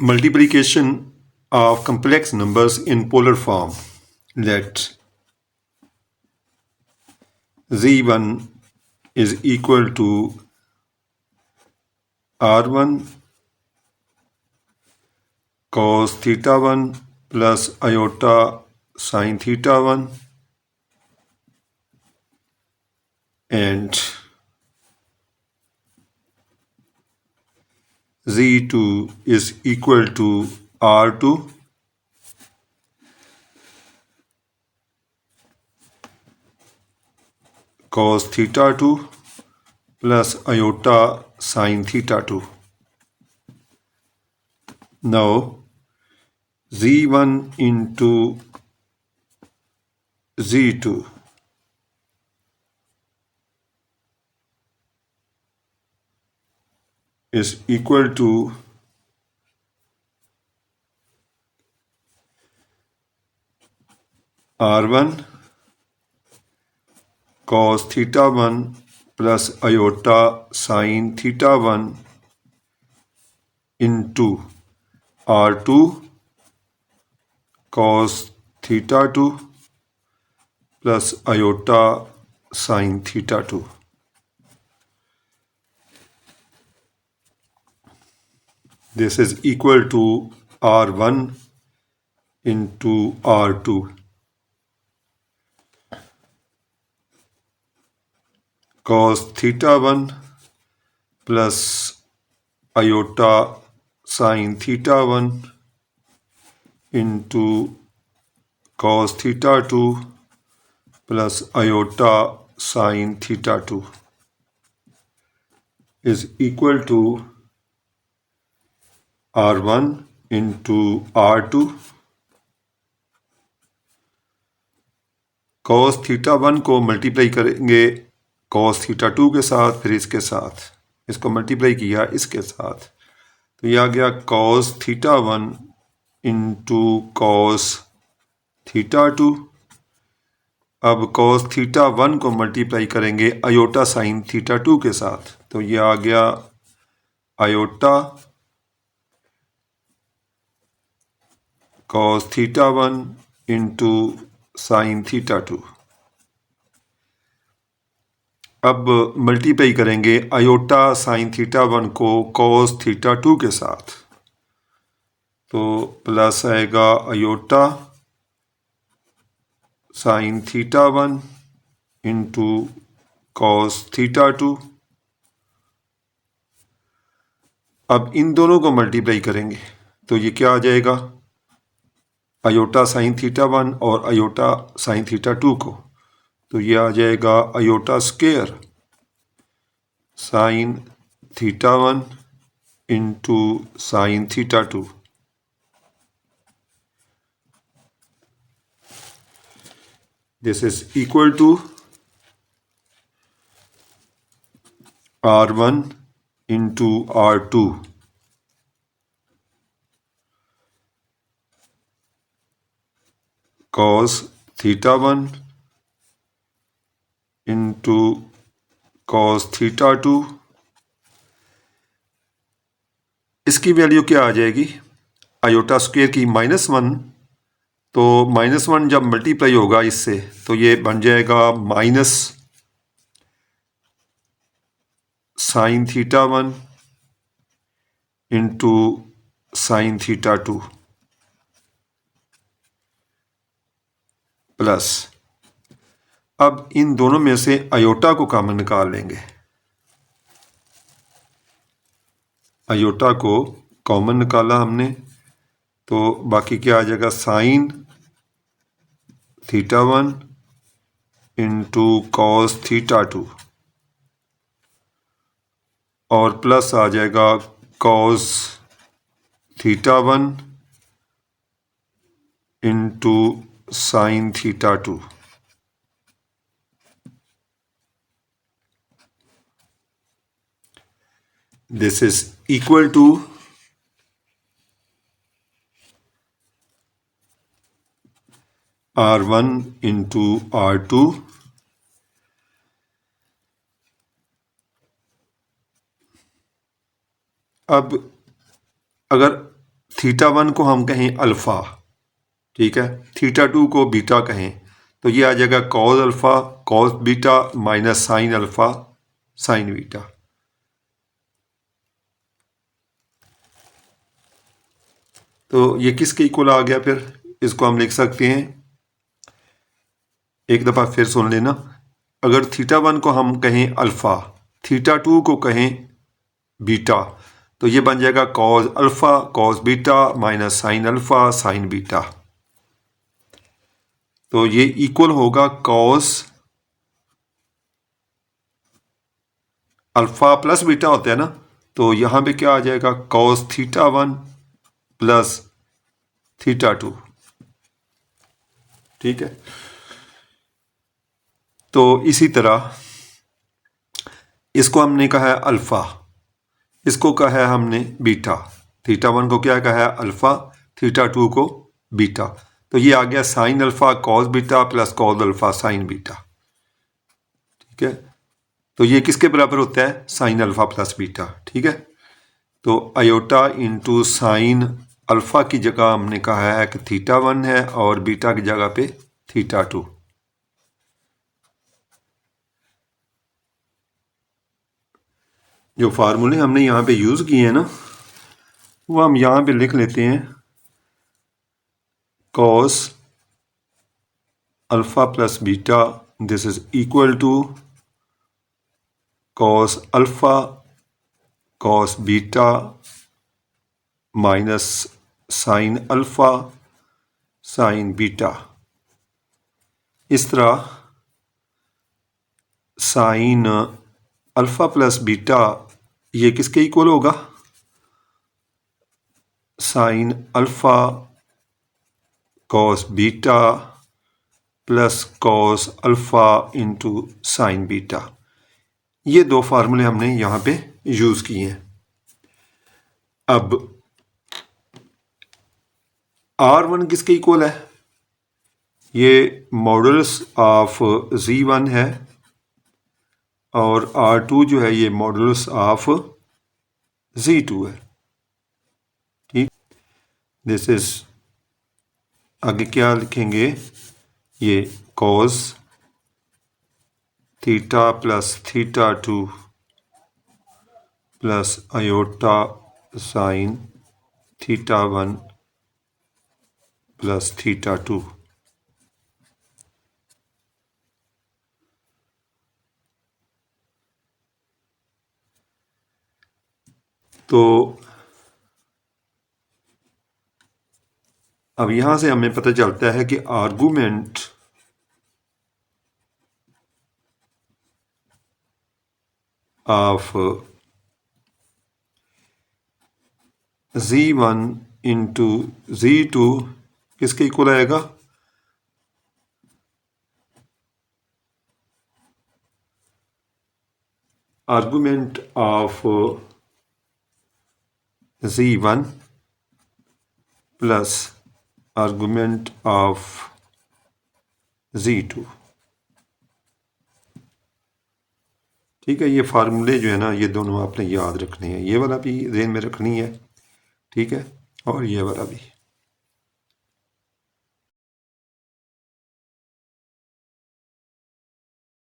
Multiplication of complex numbers in polar form. Let z1 is equal to r1 cos theta 1 plus iota sin theta 1 and z2 is equal to r2 cos theta 2 plus iota sin theta 2. Now z1 into z2 is equal to r1 cos theta 1 plus iota sin theta 1 into r2 cos theta 2 plus iota sin theta 2. This is equal to r1 into r2. Cos theta 1 plus iota sin theta 1 into cos theta 2 plus iota sin theta 2 is equal to r1 into r2. cos theta 1 को multiply करेंगे cos theta 2 के साथ, फिर इसके साथ, इसको multiply किया इसके साथ, तो यह आ गया cos theta 1 into cos theta 2. अब cos थीटा 1 को मल्टीप्लाई करेंगे आयोटा साइन थीटा 2 के साथ, तो यह आ गया iota cos theta 1 into sine theta 2. अब मल्टीप्लाई करेंगे आयोटा साइन थीटा 1 को cos थीटा 2 के साथ, तो प्लस आएगा iota sine theta 1 into cos theta 2. अब इन दोनों को मल्टीप्लाई करेंगे तो ये क्या आ जाएगा, आयोटा साइन थीटा 1 और आयोटा साइन थीटा 2 को, तो ये आ जाएगा iota square sine theta 1 into sine theta 2. This is equal to r1 into r2 cos theta 1 into cos theta 2. इसकी वैल्यू क्या आ जाएगी, आयोटा स्क्वायर की -1, तो -1 जब मल्टीप्लाई होगा इससे तो ये बन जाएगा minus sine theta 1 into sine theta 2 plus, अब इन दोनों में से आयोटा को कॉमन निकाल लेंगे, आयोटा को कॉमन निकाला हमने, तो बाकी क्या आ जाएगा sine theta 1 into cos theta 2 और प्लस आ जाएगा cos theta 1 into sine theta 2. This is equal to r1 into r2 अब अगर थीटा 1 को हम कहें अल्फ़ा, ठीक है, थीटा 2 को बीटा कहें, तो ये आ जाएगा cos alpha cos beta minus sine alpha sine beta. तो ये किसके इक्वल आ गया? फिर इसको हम लिख सकते हैं, एक दफ़ा फिर सुन लेना, अगर थीटा 1 को हम कहें अल्फ़ा, थीटा 2 को कहें बीटा, तो ये बन जाएगा cos alpha cos beta minus sine alpha sine beta. तो ये इक्वल होगा कॉस अल्फ़ा प्लस बीटा होता है ना, तो यहाँ पे क्या आ जाएगा? कॉस थीटा 1 प्लस थीटा 2, ठीक है। तो इसी तरह इसको हमने कहा है अल्फ़ा, इसको कहा है हमने बीटा, थीटा 1 को क्या कहा है? अल्फ़ा, थीटा 2 को बीटा, तो ये आ गया sine alpha cos beta plus cos alpha sine beta, ठीक है। तो ये किसके बराबर होता है? साइन अल्फ़ा प्लस बीटा, ठीक है। तो आयोटा इंटू साइन अल्फ़ा की जगह हमने कहा है कि थीटा 1 है और बीटा की जगह पे थीटा 2। जो फार्मूले हमने यहाँ पे यूज़ किए हैं ना, वो हम यहाँ पे लिख लेते हैं, cos alpha plus beta this is equal to cos alpha cos beta minus sine alpha sine beta. इस तरह साइन अल्फ़ा प्लस बीटा ये किसके इक्वल होगा? Sine alpha cos beta plus cos alpha into sine beta. ये दो फार्मूले हमने यहाँ पे यूज़ किए हैं। अब R1 किसके इक्वल है? ये मॉडुलस ऑफ Z1 है और R2 जो है ये मॉडुलस ऑफ Z2 है, ठीक। दिस इज, आगे क्या लिखेंगे? ये cos theta plus theta 2 plus iota sine theta 1 plus theta 2। तो अब यहां से हमें पता चलता है कि argument of Z1 into Z2 किसके इक्वल आएगा? Argument of Z1 plus argument of Z2, ठीक है। ये फार्मूले जो है ना, ये दोनों आपने याद रखने हैं, ये वाला भी ज़हन में रखनी है, ठीक है, और ये वाला भी।